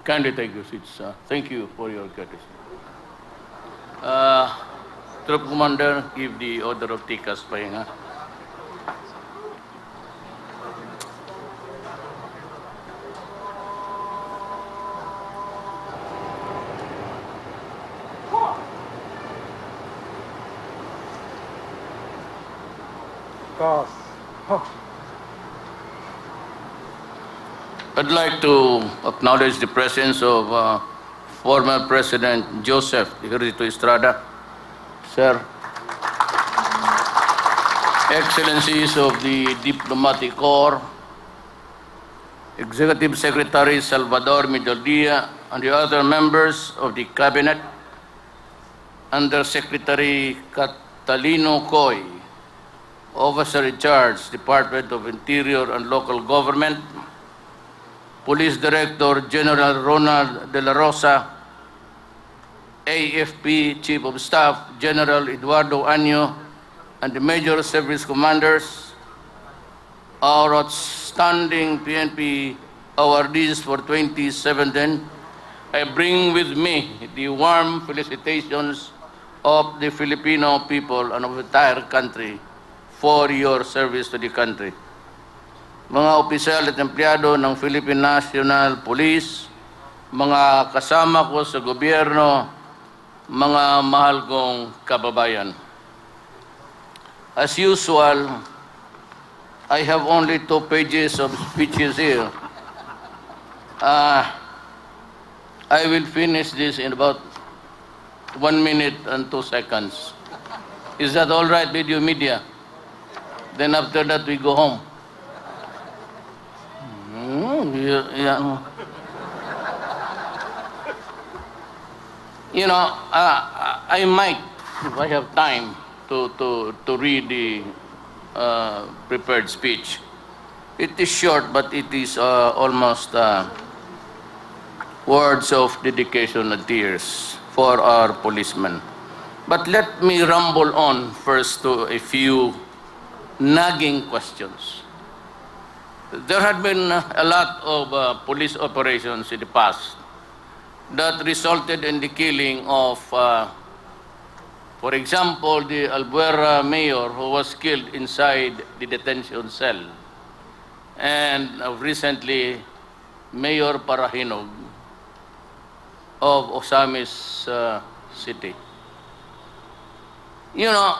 Kindly take your seats. Thank you for your courtesy. Uh, Troop Commander, give the order of tikas pahinga. Cause. I'd like to acknowledge the presence of former President Joseph Igorito Estrada, Sir, Excellencies of the Diplomatic Corps, Executive Secretary Salvador Mediodía, and the other members of the Cabinet, Undersecretary Catalino Coy, Officer in Charge, Department of Interior and Local Government, Police Director General Ronald De La Rosa, AFP Chief of Staff General Eduardo Año, and the Major Service Commanders, our outstanding PNP awardees for 2017, I bring with me the warm felicitations of the Filipino people and of the entire country for your service to the country. Mga opisyal at empleyado ng Philippine National Police, mga kasama ko sa gobyerno, mga mahal kong kababayan. As usual, I have only 2 pages of speeches here. I will finish this in about 1 minute and 2 seconds. Is that all right with you, media? Then after that, we go home. Yeah. You know, I might, if I have time, to read the prepared speech. It is short, but it is almost words of dedication and tears for our policemen. But let me rumble on first to a few nagging questions. There had been a lot of police operations in the past that resulted in the killing of, for example, the Albuera mayor who was killed inside the detention cell, and recently Mayor Parahinog of Osamis City. You know,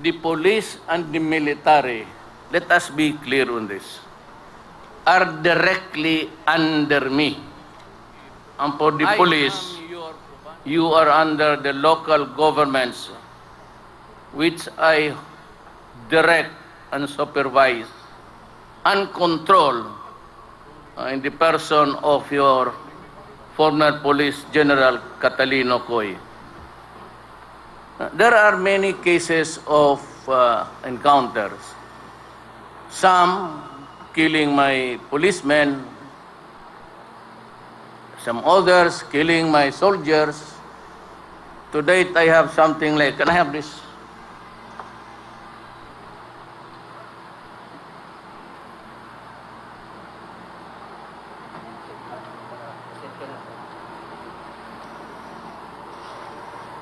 the police and the military, let us be clear on this, are directly under me. And for the police, you are under the local governments, which I direct and supervise and control in the person of your former Police General Catalino Coy. There are many cases of encounters. Some killing my policemen, some others killing my soldiers. To date, I have something like, can I have this?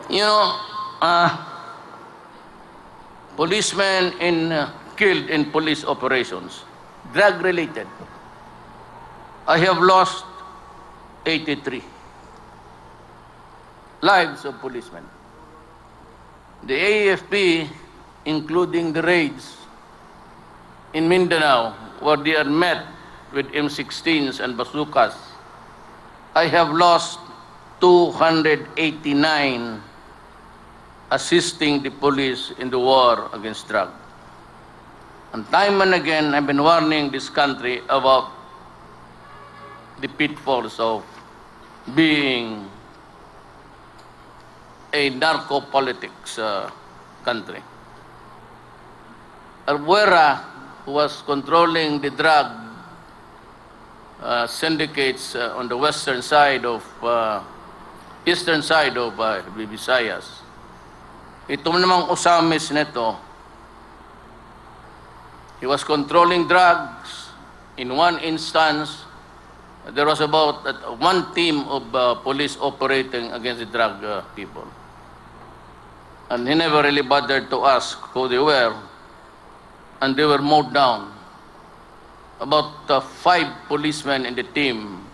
You know, policemen killed in police operations, drug-related. I have lost 83 lives of policemen. The AFP, including the raids in Mindanao, where they are met with M16s and bazookas, I have lost 289 assisting the police in the war against drugs. And time and again, I've been warning this country about the pitfalls of being a narco-politics country. Albuera, who was controlling the drug syndicates on the western side of, eastern side of Visayas. Ito namang Osamis nito, he was controlling drugs. In one instance, there was about one team of police operating against the drug people. And he never really bothered to ask who they were, and they were mowed down. About 5 policemen in the team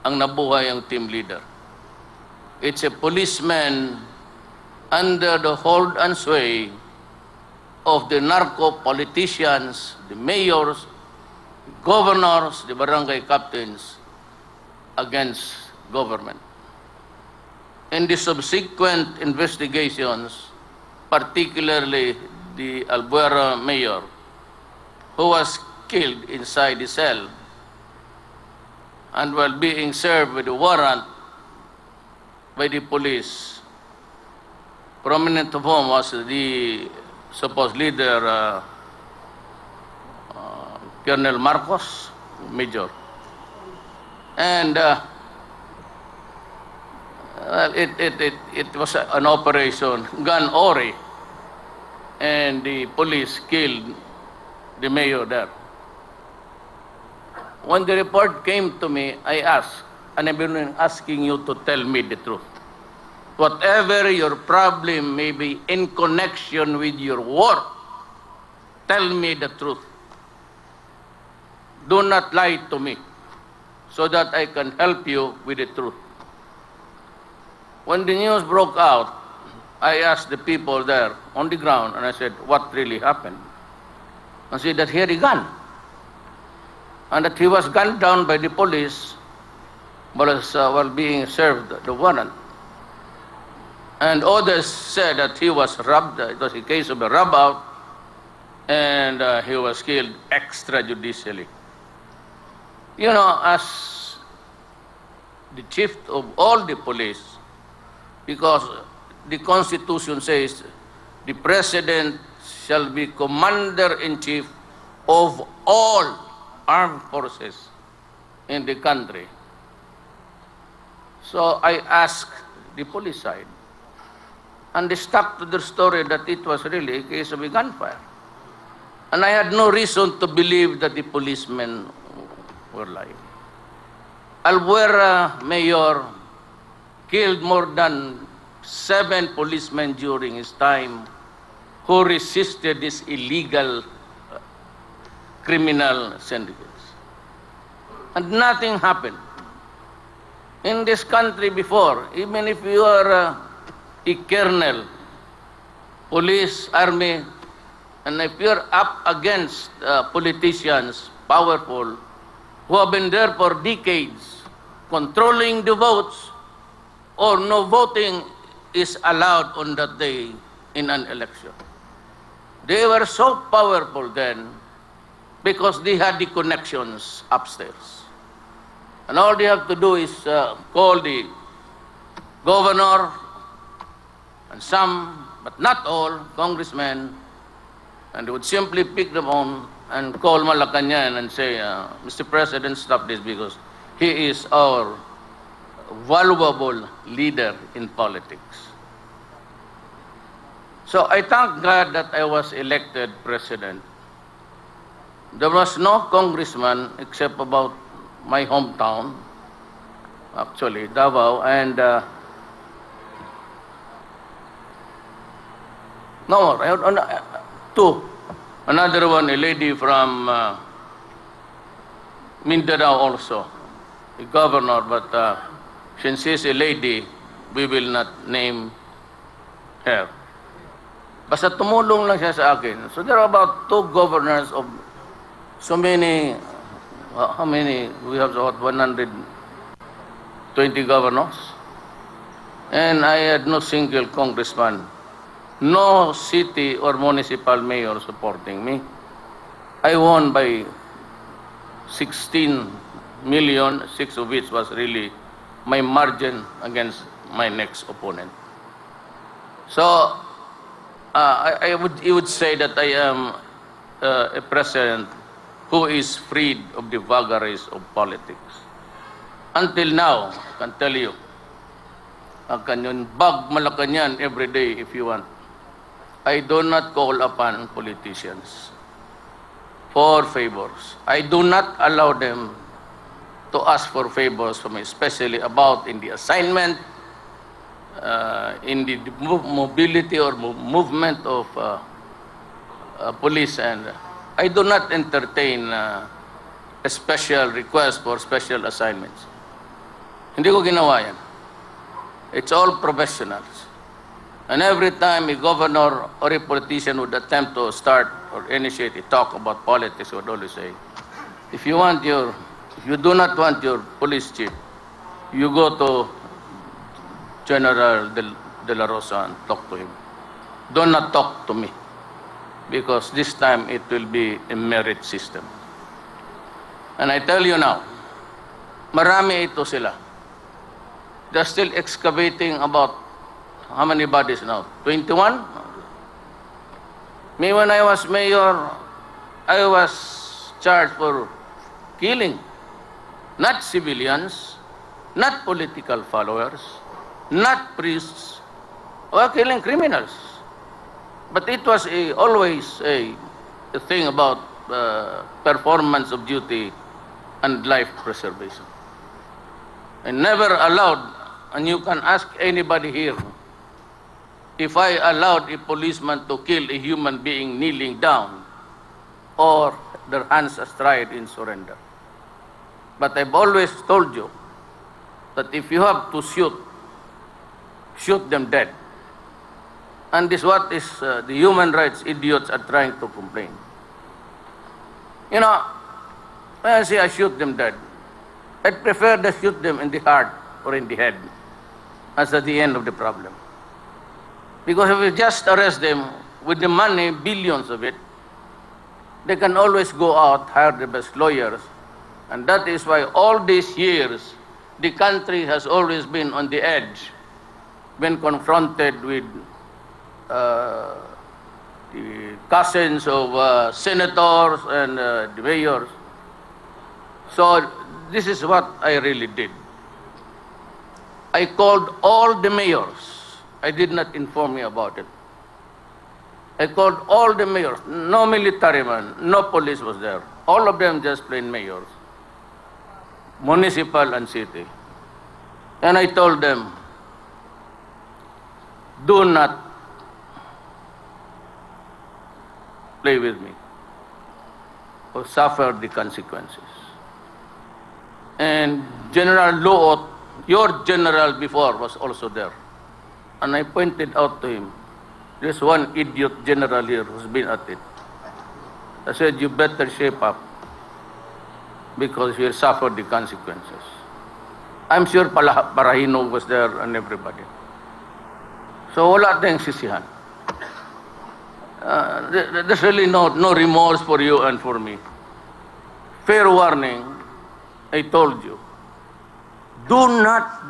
ang nabuhay ang team leader. It's a policeman under the hold and sway of the narco politicians, the mayors, the governors, the barangay captains against government. In the subsequent investigations, particularly the Albuera mayor, who was killed inside the cell, and while being served with a warrant by the police, prominent of whom was the supposed leader, Colonel Marcos, Major. And it was an operation, gun ori, and the police killed the mayor there. When the report came to me, I asked, and I've been asking you to tell me the truth. Whatever your problem may be in connection with your work, tell me the truth. Do not lie to me so that I can help you with the truth. When the news broke out, I asked the people there on the ground, and I said, what really happened? And said that he had a gun, and that he was gunned down by the police while being served the warrant. And others said that he was robbed, it was a case of a rob out, and he was killed extrajudicially. You know, as the chief of all the police, because the Constitution says the President shall be Commander-in-Chief of all armed forces in the country. So I asked the police side, and they stuck to their story that it was really a case of a gunfire. And I had no reason to believe that the policemen were lying. Albuera mayor killed more than 7 policemen during his time who resisted these illegal criminal syndicates. And nothing happened. In this country before, even if you are a colonel, police, army, and if you're up against politicians, powerful, who have been there for decades, controlling the votes, or no voting is allowed on that day in an election. They were so powerful then because they had the connections upstairs. And all they have to do is call the governor and some, but not all, congressmen, and they would simply pick them on and call Malacanang and say, Mr. President, stop this because he is our valuable leader in politics. So I thank God that I was elected president. There was no congressman except about my hometown, actually, Davao, and no, I had 2. Another one, a lady from Mindanao also, a governor, but since she's a lady, we will not name her. Basta tumulong lang siya sa akin. So there are about 2 governors of so many, how many? We have about 120 governors. And I had no single congressman, no city or municipal mayor supporting me. I won by 16 million, 6 of which was really my margin against my next opponent. So I would say that I am a president who is freed of the vagaries of politics. Until now, I can tell you, I can bag Malacanang every day if you want. I do not call upon politicians for favors. I do not allow them to ask for favors from me, especially about in the assignment, in the mobility or movement of police, and I do not entertain a special request for special assignments. Hindi ko ginawa yan. It's all professionals. And every time a governor or a politician would attempt to start or initiate a talk about politics, would always say, if you do not want your police chief, you go to General De La Rosa and talk to him. Do not talk to me, because this time it will be a merit system. And I tell you now, marami ito sila. They're still excavating about how many bodies now? 21? Me, when I was mayor, I was charged for killing, not civilians, not political followers, not priests, or killing criminals. But it was always a thing about performance of duty and life preservation. And never allowed, and you can ask anybody here, if I allowed a policeman to kill a human being kneeling down or their hands astride in surrender. But I've always told you that if you have to shoot them dead. And this is what is the human rights idiots are trying to complain. You know, when I say I shoot them dead, I'd prefer to shoot them in the heart or in the head as at the end of the problem. Because if you just arrest them with the money, billions of it, they can always go out, hire the best lawyers. And that is why all these years, the country has always been on the edge when confronted with the cousins of senators and the mayors. So this is what I really did. I called all the mayors. I did not inform you about it. I called all the mayors. No military man, no police was there. All of them just plain mayors, municipal and city. And I told them, do not play with me or suffer the consequences. And General Luot, your general before, was also there. And I pointed out to him, there's one idiot general here who's been at it. I said, you better shape up because you'll suffer the consequences. I'm sure Parahino was there and everybody. So wala tayong sisihan. There's really no remorse for you and for me. Fair warning, I told you. Do not,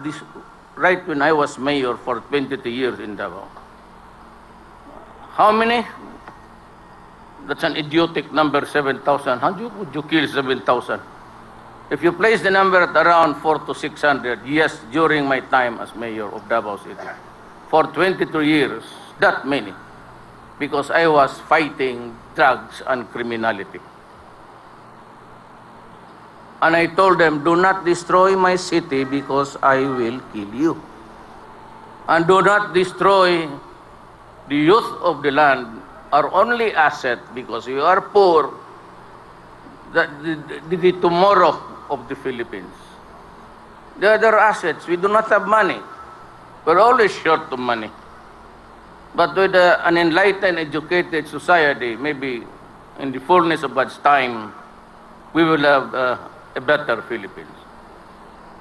right when I was mayor for 22 years in Davao. How many? That's an idiotic number, 7,000. How would you kill 7,000? If you place the number at around 400 to 600, yes, during my time as mayor of Davao City, for 22 years, that many, because I was fighting drugs and criminality. And I told them, do not destroy my city because I will kill you. And do not destroy the youth of the land, our only asset, because you are poor, the tomorrow of the Philippines. The other assets, we do not have money. We're always short of money. But with an enlightened, educated society, maybe in the fullness of God's time, we will have a better Philippines.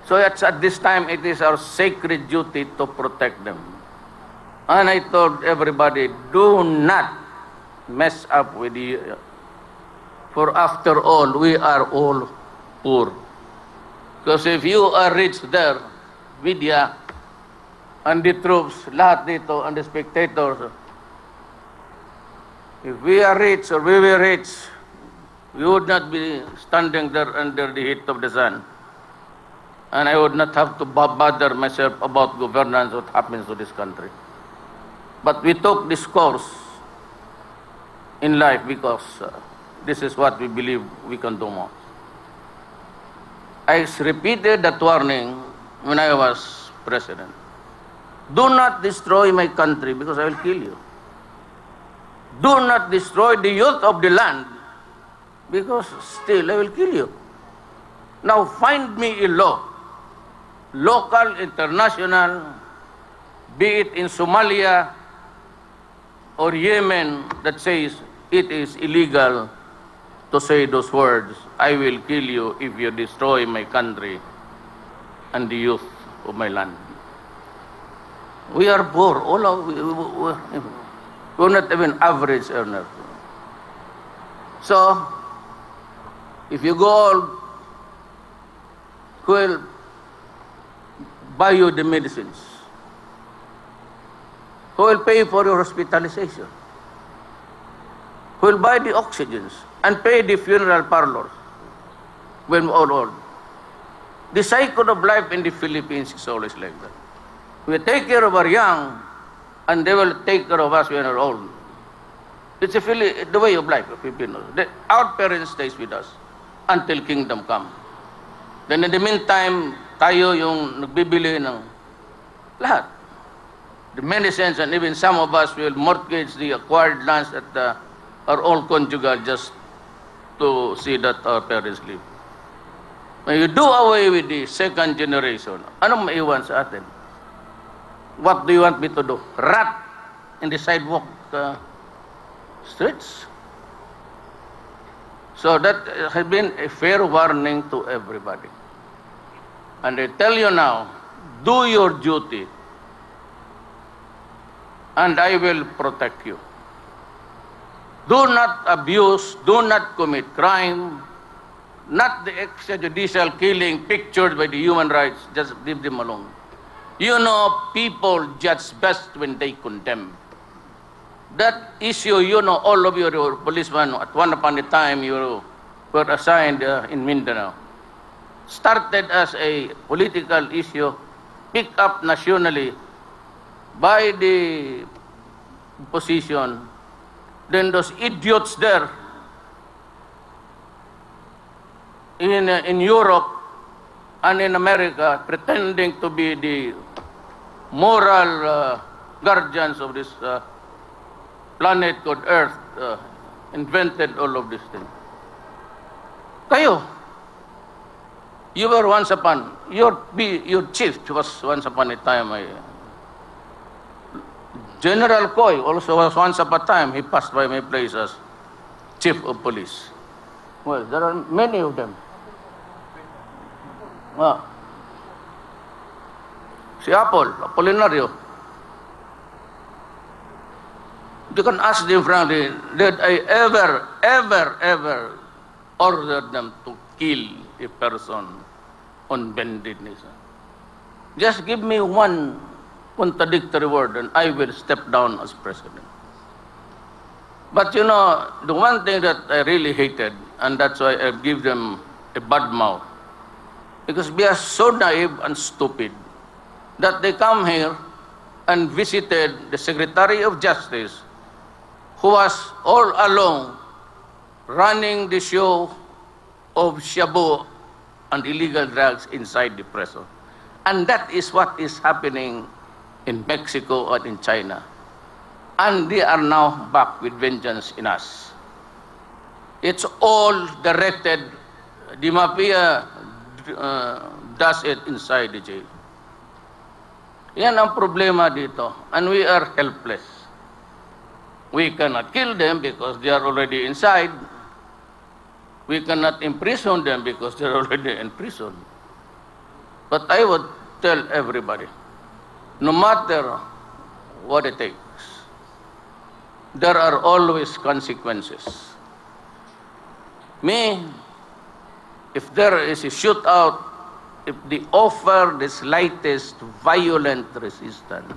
So at this time, it is our sacred duty to protect them. And I told everybody, do not mess up with the... For after all, we are all poor. Because if you are rich there, media, and the troops, lahat dito, and the spectators, if we are rich or we were rich, we would not be standing there under the heat of the sun. And I would not have to bother myself about governance, what happens to this country. But we took this course in life because this is what we believe we can do more. I repeated that warning when I was president. Do not destroy my country because I will kill you. Do not destroy the youth of the land because still I will kill you. Now find me a law, local, international, be it in Somalia or Yemen, that says it is illegal to say those words, I will kill you if you destroy my country and the youth of my land. We are poor. All of we're not even average earners. So, if you go, who will buy you the medicines? Who will pay for your hospitalization? Who will buy the oxygens and pay the funeral parlors when we're all old? The cycle of life in the Philippines is always like that. We take care of our young, and they will take care of us when we're old. It's the way of life of Filipinos. Our parents stays with us until kingdom come. Then in the meantime, tayo yung nagbibili ng lahat. The medicines, and even some of us will mortgage the acquired lands that are all conjugal just to see that our parents live. When you do away with the second generation, anong maiwan sa atin? What do you want me to do? Rat in the sidewalk streets? So that has been a fair warning to everybody. And I tell you now, do your duty, and I will protect you. Do not abuse, do not commit crime, not the extrajudicial killing pictured by the human rights, just leave them alone. You know, people judge best when they condemn. That issue, you know, all of you were policemen, at one upon a time you were assigned in Mindanao. Started as a political issue, picked up nationally by the opposition. Then those idiots there in Europe and in America, pretending to be the moral guardians of this planet called Earth, invented all of these things. Kayo, you were once upon, your chief was once upon a time General Coy also was once upon a time, he passed by my place as chief of police. Well, there are many of them. Si Apolinario. You can ask them frankly, did I ever order them to kill a person on bended knees? Just give me one contradictory word and I will step down as president. But you know, the one thing that I really hated, and that's why I give them a bad mouth, because we are so naive and stupid that they come here and visited the Secretary of Justice, who was all along running the show of shabu and illegal drugs inside the prison. And that is what is happening in Mexico and in China. And they are now back with vengeance in us. It's all directed, the mafia does it inside the jail. Yan ang problema dito. And we are helpless. We cannot kill them because they are already inside. We cannot imprison them because they are already in prison. But I would tell everybody, no matter what it takes, there are always consequences. If there is a shootout, if they offer the slightest violent resistance,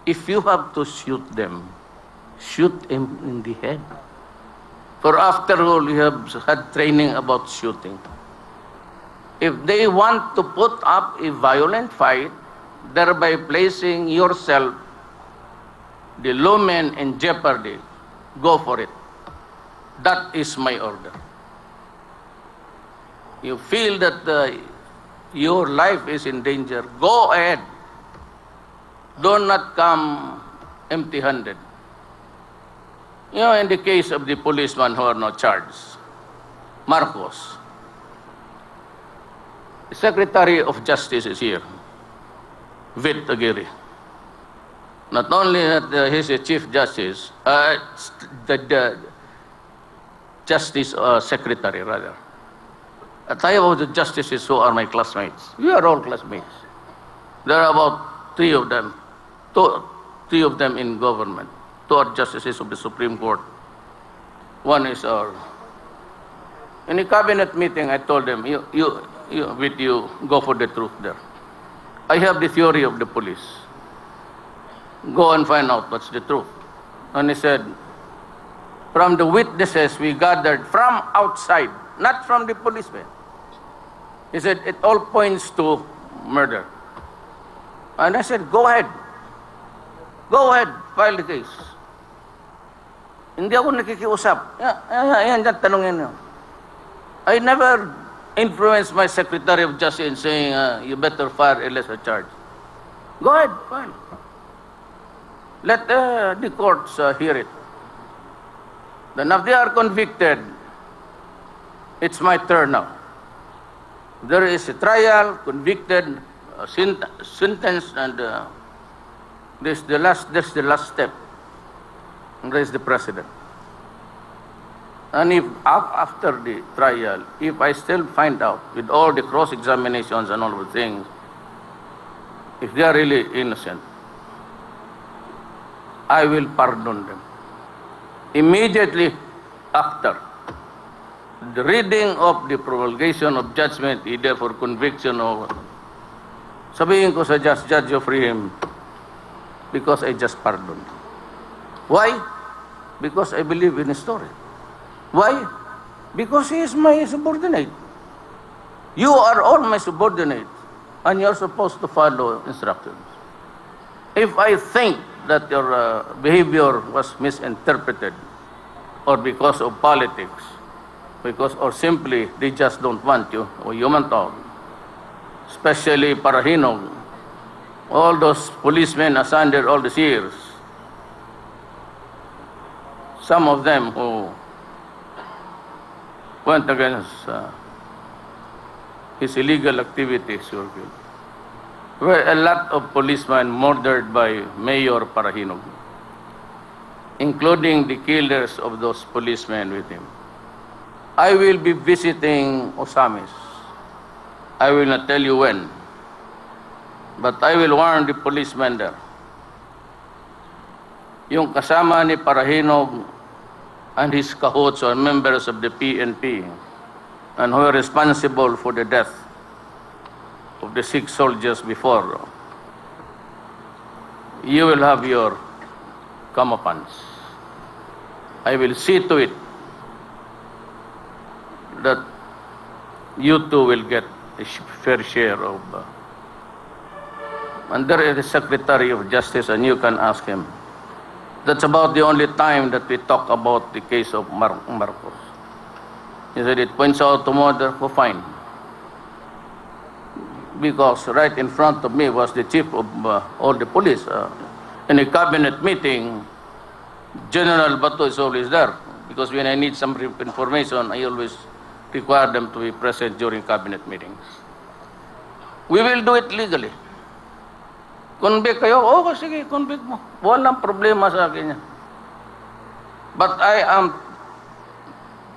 if you have to shoot them, shoot him in the head. For after all, you have had training about shooting. If they want to put up a violent fight, thereby placing yourself, the lawmen, in jeopardy, go for it. That is my order. you feel that your life is in danger, go ahead. Do not come empty-handed. You know, in the case of the policemen who are not charged, Marcos, the Secretary of Justice is here, Vit Aguirre. Not only that he's a Chief Justice, the Justice Secretary, rather. At I about the justices who are my classmates. We are all classmates. There are about three of them in government. Two are justices of the Supreme Court. One is our. In a cabinet meeting, I told them, you go for the truth there. I have the theory of the police. Go and find out what's the truth. And he said, from the witnesses we gathered from outside, not from the policemen. He said, it all points to murder. And I said, go ahead. Go ahead, file the case. Hindi ako nakikiusap. Yan, tanongin niyo. I never influenced my Secretary of Justice in saying, you better file a lesser charge. Go ahead, file. Let the courts hear it. Then if they are convicted, it's my turn now. There is a trial, convicted, sentenced, and this is the last step. And there is the president. And if after the trial, if I still find out with all the cross-examinations and all the things, if they are really innocent, I will pardon them. Immediately after the reading of the promulgation of judgment, either for conviction or sabihin ko sa judge, you free him because I just pardoned. Why? Because I believe in his story. Why? Because he is my subordinate. You are all my subordinates, and you're supposed to follow instructions. If I think that your behavior was misinterpreted, or because of politics, or simply they just don't want you, or human talk, especially Parahinog, all those policemen assigned there all these years, some of them who went against his illegal activities were a lot of policemen murdered by Mayor Parahinog, including the killers of those policemen with him. I will be visiting Osamis. I will not tell you when, but I will warn the policemen there. Yung kasama ni Parahinog and his cahoots are members of the PNP and who are responsible for the death of the 6 soldiers before. You will have your comeuppance. I will see to it that you too will get a fair share of. And there is the Secretary of Justice, and you can ask him. That's about the only time that we talk about the case of Marcos. He said it points out to murder, oh, fine. Because right in front of me was the chief of all the police. In a cabinet meeting, General Bato is always there. Because when I need some information, I always require them to be present during cabinet meetings. We will do it legally. Convict kayo? Oo, sige, convict mo. Walang problema sa akin yan. But I am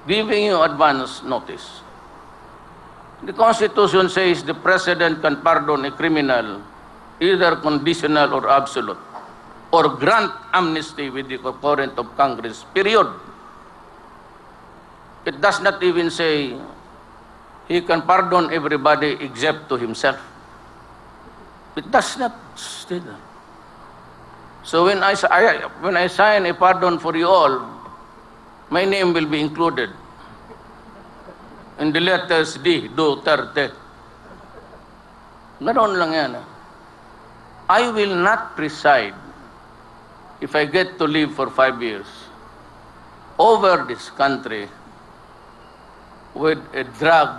giving you advance notice. The Constitution says the President can pardon a criminal either conditional or absolute, or grant amnesty with the concurrence of Congress, period. It does not even say he can pardon everybody except to himself. It does not say that. So when I sign a pardon for you all, my name will be included in the letters D, Duterte. Ganon lang yan. I will not preside if I get to live for 5 years over this country with a drug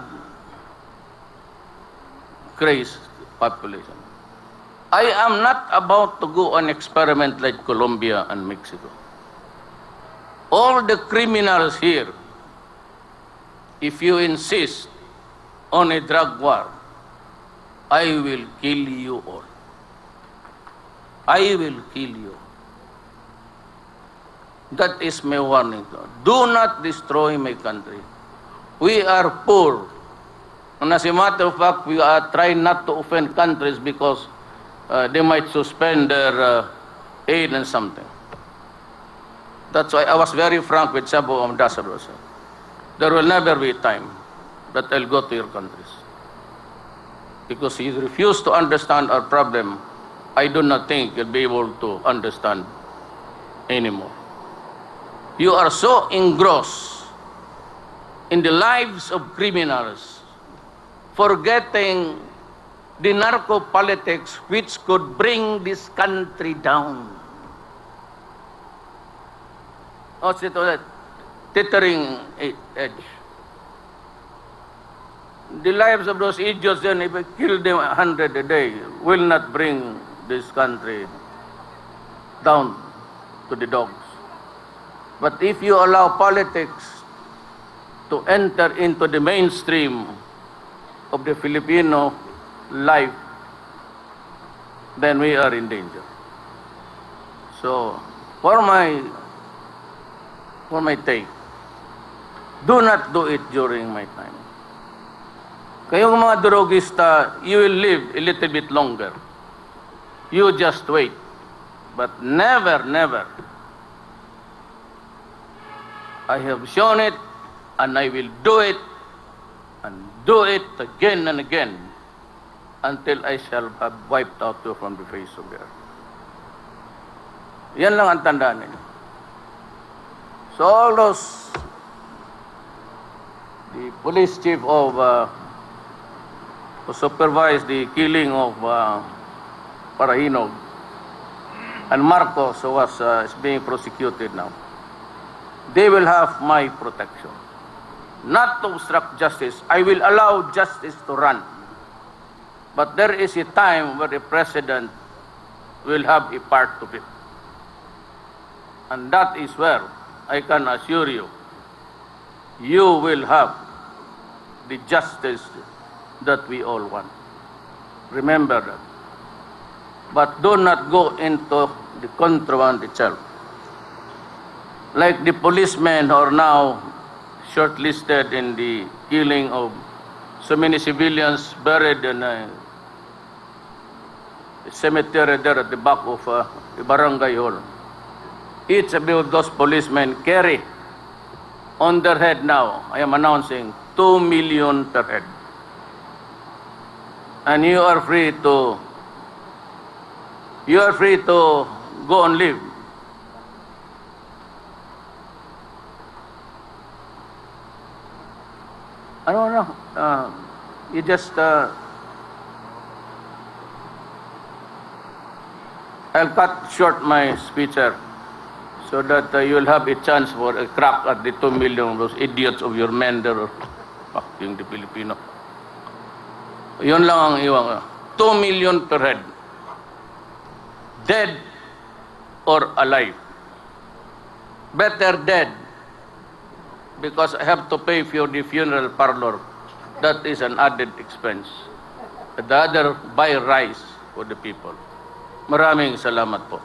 disgrace population. I am not about to go on experiment like Colombia and Mexico. All the criminals here, if you insist on a drug war, I will kill you all. I will kill you. That is my warning. Do not destroy my country. We are poor. And as a matter of fact, we are trying not to offend countries because they might suspend their aid and something. That's why I was very frank with Sabo ambassadors. There will never be a time that I'll go to your countries. Because you refuse to understand our problem, I do not think you'll be able to understand anymore. You are so engrossed in the lives of criminals, forgetting the narco politics which could bring this country down. Oh, tethering edge. The lives of those idiots, then if we kill them 100 a day, will not bring this country down to the dogs. But if you allow politics to enter into the mainstream of the Filipino life, then we are in danger. So, for my take, do not do it during my time. Kayong mga drogista, you will live a little bit longer. You just wait. But never, never. I have shown it, and I will do it, and do it again and again, until I shall have wiped out you from the face of the earth. Yan lang ang tandaan ninyo. So all those, the police chief of who supervised the killing of Parahinog, and Marcos, who is being prosecuted now, they will have my protection. Not to obstruct justice. I will allow justice to run. But there is a time where the president will have a part of it. And that is where I can assure you, you will have the justice that we all want. Remember that. But do not go into the contraband itself. Like the policemen who are now shortlisted in the killing of so many civilians buried in a cemetery there at the back of the barangay hall. Each of those policemen carry on their head now, I am announcing, 2 million per head. And you are free to go and live. I don't know. You just I'll cut short my speech, sir, so that you'll have a chance for a crack at the 2 million, those idiots of your men there, fucking the Filipino. Yun lang ang iwan. 2 million per head. Dead or alive. Better dead, because I have to pay for the funeral parlor. That is an added expense. The other, buy rice for the people. Maraming salamat po.